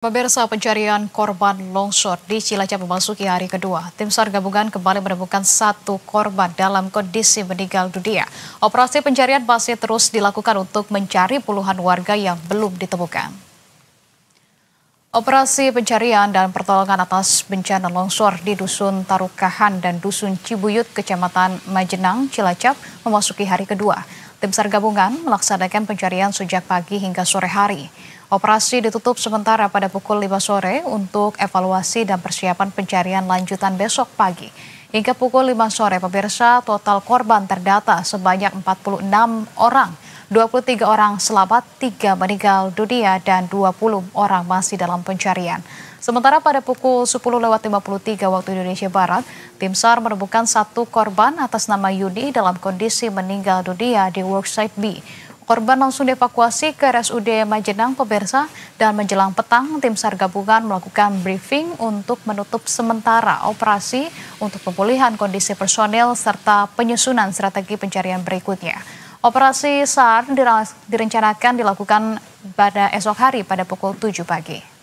Pemirsa, pencarian korban longsor di Cilacap memasuki hari kedua. Tim SAR gabungan kembali menemukan satu korban dalam kondisi meninggal dunia. Operasi pencarian masih terus dilakukan untuk mencari puluhan warga yang belum ditemukan. Operasi pencarian dan pertolongan atas bencana longsor di Dusun Tarukahan dan Dusun Cibuyut, Kecamatan Majenang, Cilacap memasuki hari kedua. Tim SAR gabungan melaksanakan pencarian sejak pagi hingga sore hari. Operasi ditutup sementara pada pukul 5 sore untuk evaluasi dan persiapan pencarian lanjutan besok pagi. Hingga pukul 5 sore, pemirsa, total korban terdata sebanyak 46 orang. 23 orang selamat, 3 meninggal dunia, dan 20 orang masih dalam pencarian. Sementara pada pukul 10.53 waktu Indonesia Barat, tim SAR menemukan satu korban atas nama Yudi dalam kondisi meninggal dunia di Worksite B. Korban langsung dievakuasi ke RSUD Majenang, pemirsa, dan menjelang petang tim SAR gabungan melakukan briefing untuk menutup sementara operasi untuk pemulihan kondisi personil serta penyusunan strategi pencarian berikutnya. Operasi SAR direncanakan dilakukan pada esok hari pada pukul 7 pagi.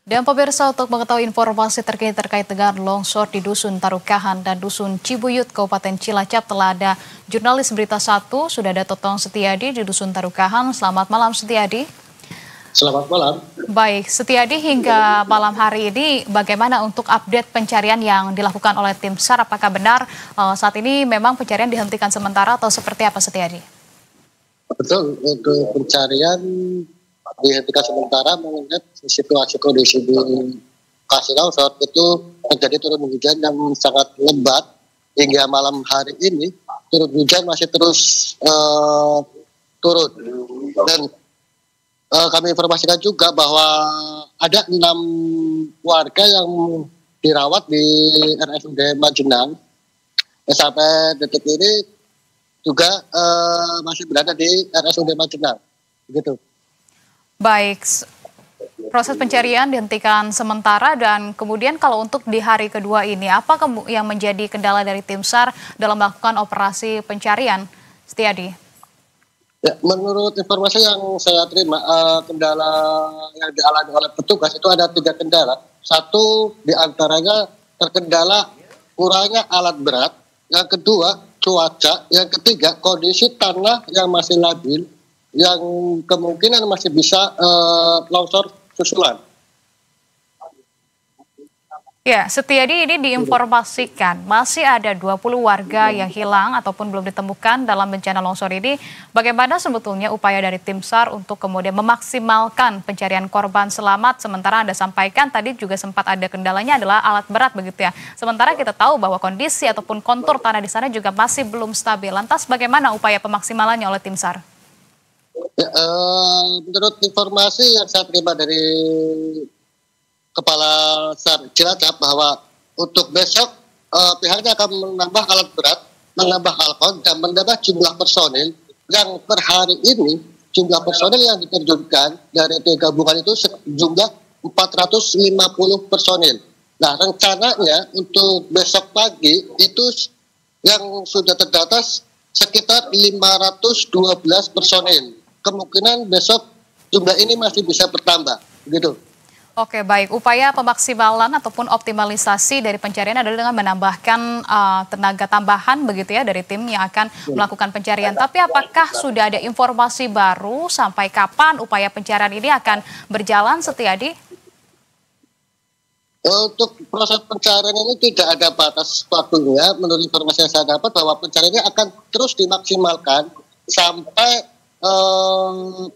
Dan pemirsa, untuk mengetahui informasi terkait dengan longsor di Dusun Tarukahan dan Dusun Cibuyut, Kabupaten Cilacap, telah ada jurnalis Berita 1, sudah ada Totong Setiadi di Dusun Tarukahan. Selamat malam, Setiadi. Selamat malam. Baik, Setiadi, hingga malam hari ini bagaimana untuk update pencarian yang dilakukan oleh tim SAR? Apakah benar saat ini memang pencarian dihentikan sementara atau seperti apa, Setiadi? Betul, untuk pencarian dihentikan sementara mengingat situasi kondisi di lokasi longsor itu terjadi turun hujan yang sangat lebat hingga malam hari ini. Turun hujan masih terus turun, dan kami informasikan juga bahwa ada 6 warga yang dirawat di RSUD Majenang. Sampai detik ini juga masih berada di RSUD Majenang, begitu. Baik, proses pencarian dihentikan sementara, dan kemudian kalau untuk di hari kedua ini, apa yang menjadi kendala dari tim SAR dalam melakukan operasi pencarian, Setiadi? Ya, menurut informasi yang saya terima, kendala yang dialami oleh petugas itu ada 3 kendala. Satu diantaranya terkendala kurangnya alat berat, yang kedua cuaca, yang ketiga kondisi tanah yang masih labil, yang kemungkinan masih bisa longsor susulan. Ya, Setiadi, ini diinformasikan masih ada 20 warga yang hilang ataupun belum ditemukan dalam bencana longsor ini. Bagaimana sebetulnya upaya dari tim SAR untuk kemudian memaksimalkan pencarian korban selamat? Sementara Anda sampaikan tadi juga sempat ada kendalanya adalah alat berat, begitu ya. Sementara kita tahu bahwa kondisi ataupun kontur tanah di sana juga masih belum stabil. Lantas bagaimana upaya pemaksimalannya oleh tim SAR? Ya, menurut informasi yang saya terima dari Kepala SAR Cilacap bahwa untuk besok pihaknya akan menambah alat berat, menambah alkon, dan menambah jumlah personil yang per hari ini jumlah personil yang diterjunkan dari tim gabungan itu jumlah 450 personil. Nah, rencananya untuk besok pagi itu yang sudah terdata sekitar 512 personil. Kemungkinan besok jumlah ini masih bisa bertambah, begitu. Oke, baik. Upaya pemaksimalan ataupun optimalisasi dari pencarian adalah dengan menambahkan tenaga tambahan, begitu ya, dari tim yang akan melakukan pencarian. Tapi apakah sudah ada informasi baru sampai kapan upaya pencarian ini akan berjalan, Setiadi? Untuk proses pencarian ini tidak ada batas waktunya. Menurut informasi yang saya dapat bahwa pencariannya akan terus dimaksimalkan sampai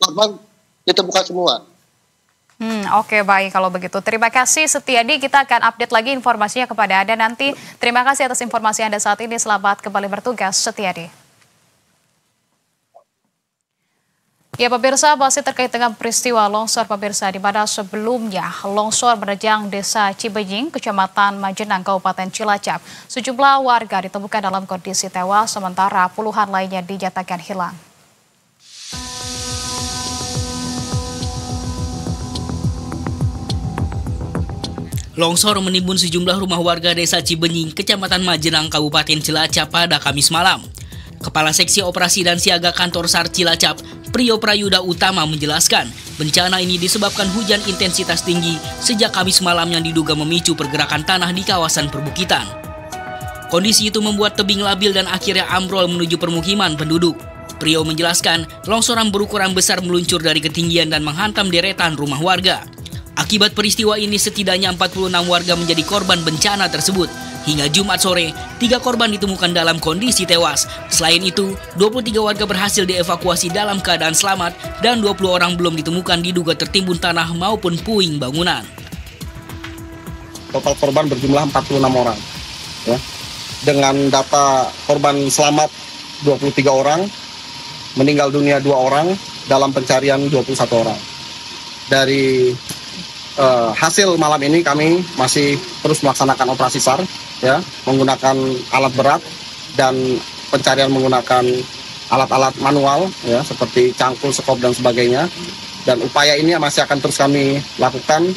korban ditemukan semua. Oke, baik kalau begitu. Terima kasih, Setiadi. Kita akan update lagi informasinya kepada Anda nanti. Terima kasih atas informasi Anda saat ini. Selamat kembali bertugas, Setiadi. Ya, pemirsa, masih terkait dengan peristiwa longsor, pemirsa, di mana sebelumnya longsor menerjang Desa Cibejing, Kecamatan Majenang, Kabupaten Cilacap. Sejumlah warga ditemukan dalam kondisi tewas, sementara puluhan lainnya dinyatakan hilang. Longsor menimbun sejumlah rumah warga desa Cibenying, Kecamatan Majenang, Kabupaten Cilacap pada Kamis malam. Kepala Seksi Operasi dan Siaga Kantor SAR Cilacap, Priyo Prayuda Utama menjelaskan, bencana ini disebabkan hujan intensitas tinggi sejak Kamis malam yang diduga memicu pergerakan tanah di kawasan perbukitan. Kondisi itu membuat tebing labil dan akhirnya ambrol menuju permukiman penduduk. Priyo menjelaskan, longsoran berukuran besar meluncur dari ketinggian dan menghantam deretan rumah warga. Akibat peristiwa ini setidaknya 46 warga menjadi korban bencana tersebut. Hingga Jumat sore, 3 korban ditemukan dalam kondisi tewas. Selain itu, 23 warga berhasil dievakuasi dalam keadaan selamat dan 20 orang belum ditemukan diduga tertimbun tanah maupun puing bangunan. Total korban berjumlah 46 orang. Ya. Dengan data korban selamat 23 orang, meninggal dunia 2 orang, dalam pencarian 21 orang. Dari hasil malam ini kami masih terus melaksanakan operasi SAR, ya, menggunakan alat berat dan pencarian menggunakan alat-alat manual, ya, seperti cangkul, sekop dan sebagainya. Dan upaya ini masih akan terus kami lakukan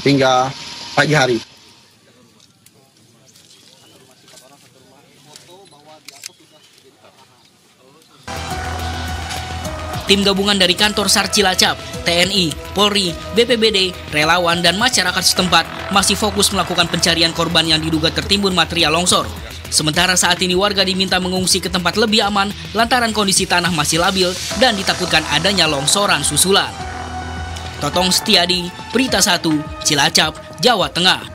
hingga pagi hari. Tim gabungan dari kantor SAR Cilacap, TNI, Polri, BPBD, relawan, dan masyarakat setempat masih fokus melakukan pencarian korban yang diduga tertimbun material longsor. Sementara saat ini warga diminta mengungsi ke tempat lebih aman lantaran kondisi tanah masih labil dan ditakutkan adanya longsoran susulan. Totong Setiadi, Berita 1, Cilacap, Jawa Tengah.